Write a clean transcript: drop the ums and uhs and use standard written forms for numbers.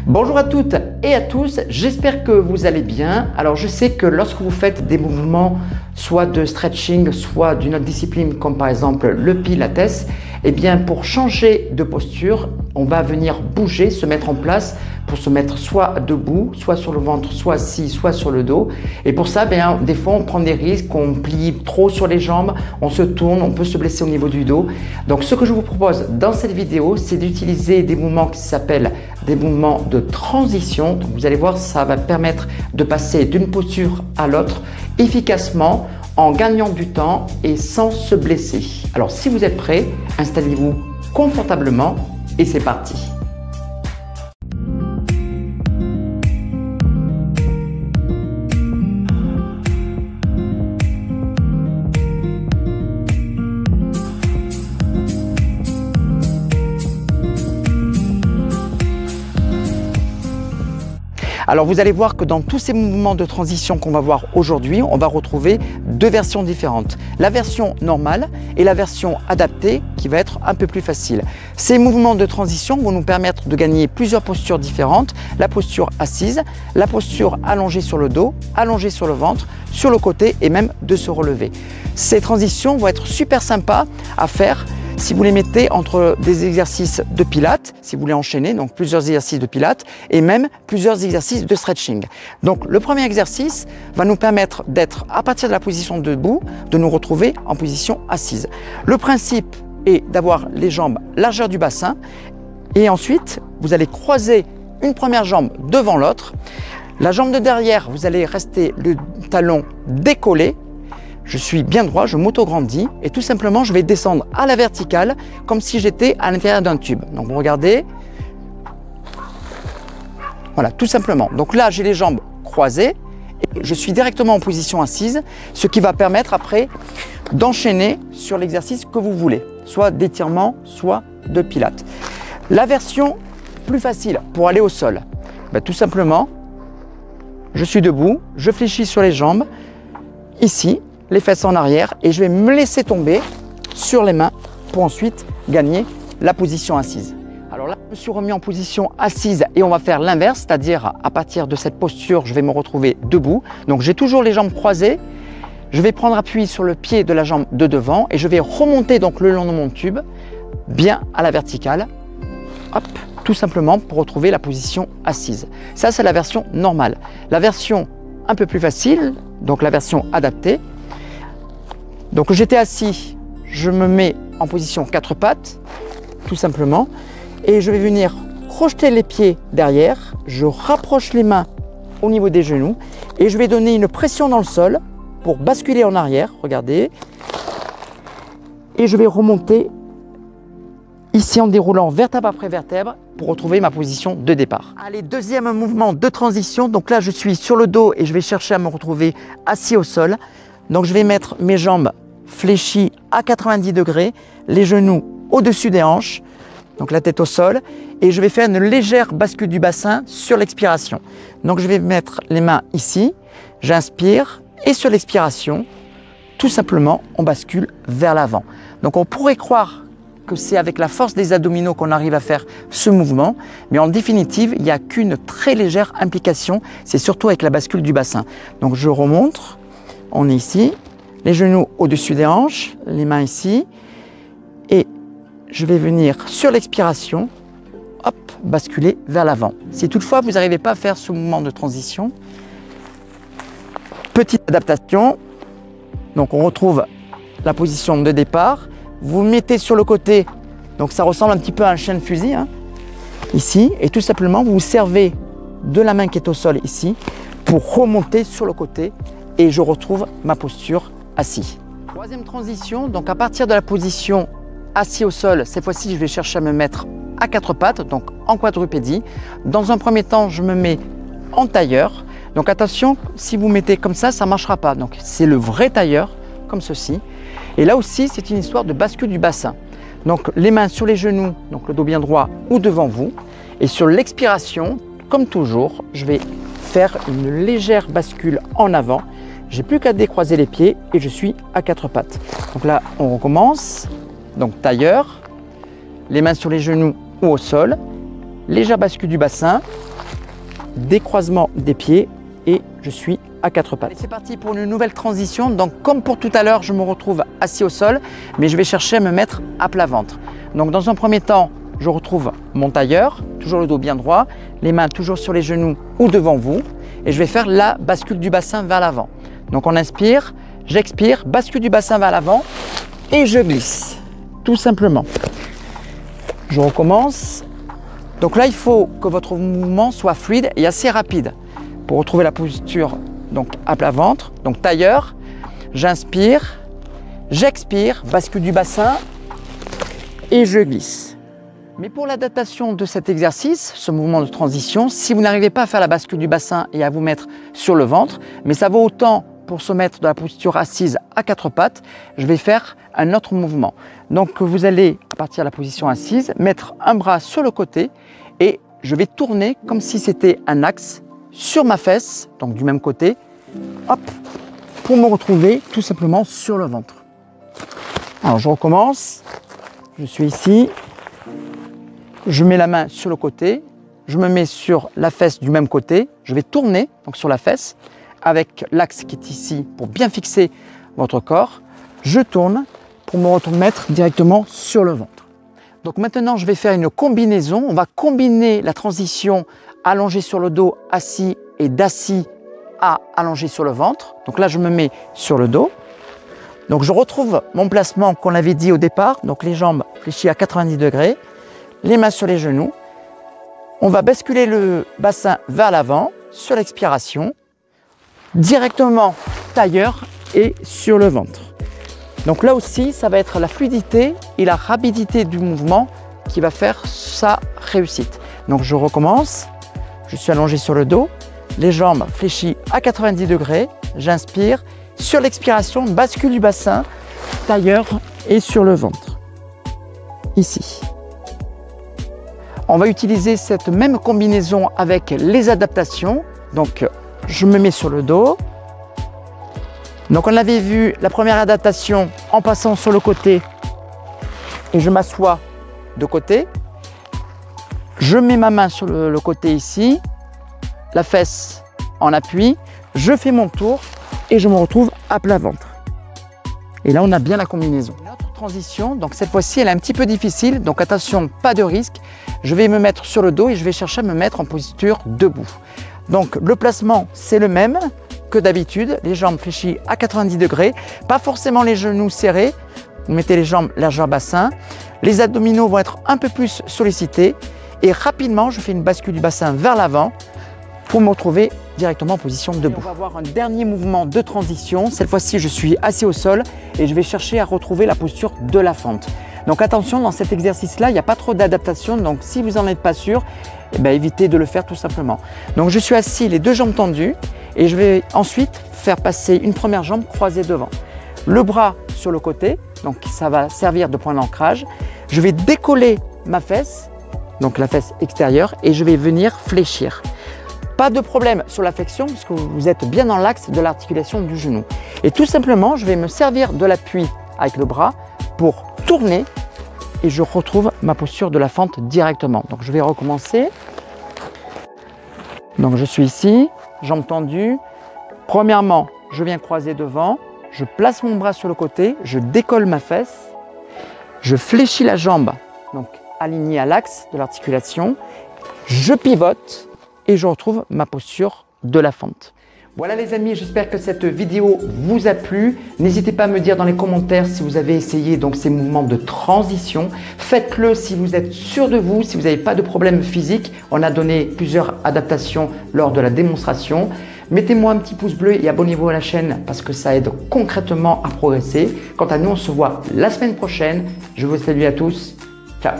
Bonjour à toutes et à tous, j'espère que vous allez bien. Alors je sais que lorsque vous faites des mouvements soit de stretching, soit d'une autre discipline comme par exemple le pilates, eh bien pour changer de posture, on va venir bouger, se mettre en place pour se mettre soit debout, soit sur le ventre, soit assis, soit sur le dos. Et pour ça, des fois on prend des risques, on plie trop sur les jambes, on se tourne, on peut se blesser au niveau du dos. Donc ce que je vous propose dans cette vidéo, c'est d'utiliser des mouvements qui s'appellent des mouvements de transition. Donc vous allez voir, ça va permettre de passer d'une posture à l'autre efficacement en gagnant du temps et sans se blesser. Alors si vous êtes prêts, installez-vous confortablement et c'est parti. Alors vous allez voir que dans tous ces mouvements de transition qu'on va voir aujourd'hui, on va retrouver deux versions différentes. La version normale et la version adaptée qui va être un peu plus facile. Ces mouvements de transition vont nous permettre de gagner plusieurs postures différentes. La posture assise, la posture allongée sur le dos, allongée sur le ventre, sur le côté et même de se relever. Ces transitions vont être super sympas à faire si vous les mettez entre des exercices de pilates, si vous voulez enchaîner, donc plusieurs exercices de pilates et même plusieurs exercices de stretching. Donc le premier exercice va nous permettre d'être à partir de la position debout, de nous retrouver en position assise. Le principe est d'avoir les jambes largeur du bassin et ensuite vous allez croiser une première jambe devant l'autre. La jambe de derrière, vous allez rester le talon décollé. Je suis bien droit, je m'auto-grandis et tout simplement je vais descendre à la verticale comme si j'étais à l'intérieur d'un tube. Donc vous regardez, voilà tout simplement. Donc là j'ai les jambes croisées et je suis directement en position assise, ce qui va permettre après d'enchaîner sur l'exercice que vous voulez, soit d'étirement, soit de pilates. La version plus facile pour aller au sol, tout simplement, je suis debout, je fléchis sur les jambes, ici, les fesses en arrière et je vais me laisser tomber sur les mains pour ensuite gagner la position assise. Alors là, je me suis remis en position assise et on va faire l'inverse, c'est-à-dire à partir de cette posture, je vais me retrouver debout. Donc j'ai toujours les jambes croisées, je vais prendre appui sur le pied de la jambe de devant et je vais remonter donc le long de mon tube, bien à la verticale, hop, tout simplement pour retrouver la position assise. Ça, c'est la version normale. La version un peu plus facile, donc la version adaptée. Donc j'étais assis, je me mets en position 4 pattes, tout simplement, et je vais venir crocheter les pieds derrière, je rapproche les mains au niveau des genoux et je vais donner une pression dans le sol pour basculer en arrière, regardez, et je vais remonter ici en déroulant vertèbre après vertèbre pour retrouver ma position de départ. Allez, deuxième mouvement de transition, donc là je suis sur le dos et je vais chercher à me retrouver assis au sol. Donc je vais mettre mes jambes fléchies à 90 degrés, les genoux au-dessus des hanches, donc la tête au sol, et je vais faire une légère bascule du bassin sur l'expiration. Donc je vais mettre les mains ici, j'inspire et sur l'expiration, tout simplement, on bascule vers l'avant. Donc on pourrait croire que c'est avec la force des abdominaux qu'on arrive à faire ce mouvement, mais en définitive, il n'y a qu'une très légère implication, c'est surtout avec la bascule du bassin. Donc je remonte. On est ici, les genoux au-dessus des hanches, les mains ici, et je vais venir sur l'expiration, hop, basculer vers l'avant. Si toutefois vous n'arrivez pas à faire ce mouvement de transition, petite adaptation, donc on retrouve la position de départ, vous mettez sur le côté, donc ça ressemble un petit peu à un chien de fusil, ici, et tout simplement vous vous servez de la main qui est au sol ici, pour remonter sur le côté, et je retrouve ma posture assis. Troisième transition, donc à partir de la position assis au sol, cette fois-ci je vais chercher à me mettre à 4 pattes, donc en quadrupédie. Dans un premier temps, je me mets en tailleur. Donc attention, si vous mettez comme ça ne marchera pas. Donc c'est le vrai tailleur, comme ceci. Et là aussi, c'est une histoire de bascule du bassin. Donc les mains sur les genoux, donc le dos bien droit ou devant vous. Et sur l'expiration, comme toujours, je vais faire une légère bascule en avant. J'ai plus qu'à décroiser les pieds et je suis à 4 pattes. Donc là, on recommence. Donc tailleur, les mains sur les genoux ou au sol. légère bascule du bassin, décroisement des pieds et je suis à quatre pattes. C'est parti pour une nouvelle transition. Donc comme pour tout à l'heure, je me retrouve assis au sol, mais je vais chercher à me mettre à plat ventre. Donc dans un premier temps, je retrouve mon tailleur, toujours le dos bien droit, les mains toujours sur les genoux ou devant vous, et je vais faire la bascule du bassin vers l'avant. Donc on inspire, j'expire, bascule du bassin vers l'avant et je glisse, tout simplement. Je recommence. Donc là, il faut que votre mouvement soit fluide et assez rapide pour retrouver la posture donc à plat ventre. Donc tailleur, j'inspire, j'expire, bascule du bassin et je glisse. Mais pour l'adaptation de cet exercice, ce mouvement de transition, si vous n'arrivez pas à faire la bascule du bassin et à vous mettre sur le ventre, mais ça vaut autant pour se mettre dans la posture assise à quatre pattes, je vais faire un autre mouvement. Donc vous allez, à partir de la position assise, mettre un bras sur le côté et je vais tourner comme si c'était un axe sur ma fesse, donc du même côté, hop, pour me retrouver tout simplement sur le ventre. Alors je recommence, je suis ici, je mets la main sur le côté, je me mets sur la fesse du même côté, je vais tourner donc sur la fesse avec l'axe qui est ici pour bien fixer votre corps. Je tourne pour me remettre directement sur le ventre. Donc maintenant, je vais faire une combinaison. On va combiner la transition allongé sur le dos, assis et d'assis à allongé sur le ventre. Donc là, je me mets sur le dos. Donc je retrouve mon placement qu'on avait dit au départ. Donc les jambes fléchies à 90 degrés, les mains sur les genoux. On va basculer le bassin vers l'avant sur l'expiration, directement tailleur et sur le ventre. Donc là aussi, ça va être la fluidité et la rapidité du mouvement qui va faire sa réussite. Donc je recommence, je suis allongé sur le dos, les jambes fléchies à 90 degrés, j'inspire, sur l'expiration, bascule du bassin, tailleur et sur le ventre, ici. On va utiliser cette même combinaison avec les adaptations. Donc je me mets sur le dos. Donc on avait vu la première adaptation en passant sur le côté et je m'assois de côté. Je mets ma main sur le côté ici, la fesse en appui, je fais mon tour et je me retrouve à plat ventre. Et là on a bien la combinaison. Une autre transition, donc cette fois-ci elle est un petit peu difficile, donc attention, pas de risque. Je vais me mettre sur le dos et je vais chercher à me mettre en posture debout. Donc le placement c'est le même que d'habitude, les jambes fléchies à 90 degrés, pas forcément les genoux serrés, vous mettez les jambes largeur bassin, les abdominaux vont être un peu plus sollicités et rapidement je fais une bascule du bassin vers l'avant pour me retrouver directement en position debout. On va avoir un dernier mouvement de transition, cette fois-ci je suis assis au sol et je vais chercher à retrouver la posture de la fente. Donc attention, dans cet exercice-là, il n'y a pas trop d'adaptation, donc si vous n'en êtes pas sûr, eh bien, évitez de le faire tout simplement. Donc je suis assis, les deux jambes tendues, et je vais ensuite faire passer une première jambe croisée devant. Le bras sur le côté, donc ça va servir de point d'ancrage. Je vais décoller ma fesse, donc la fesse extérieure, et je vais venir fléchir. Pas de problème sur la flexion, puisque vous êtes bien dans l'axe de l'articulation du genou. Et tout simplement, je vais me servir de l'appui avec le bras pour tourner et je retrouve ma posture de la fente directement. Donc je vais recommencer. Donc je suis ici, jambes tendues. Premièrement, je viens croiser devant, je place mon bras sur le côté, je décolle ma fesse, je fléchis la jambe, donc alignée à l'axe de l'articulation, je pivote et je retrouve ma posture de la fente. Voilà les amis, j'espère que cette vidéo vous a plu. N'hésitez pas à me dire dans les commentaires si vous avez essayé donc ces mouvements de transition. Faites-le si vous êtes sûr de vous, si vous n'avez pas de problème physique. On a donné plusieurs adaptations lors de la démonstration. Mettez-moi un petit pouce bleu et abonnez-vous à la chaîne parce que ça aide concrètement à progresser. Quant à nous, on se voit la semaine prochaine. Je vous salue à tous. Ciao.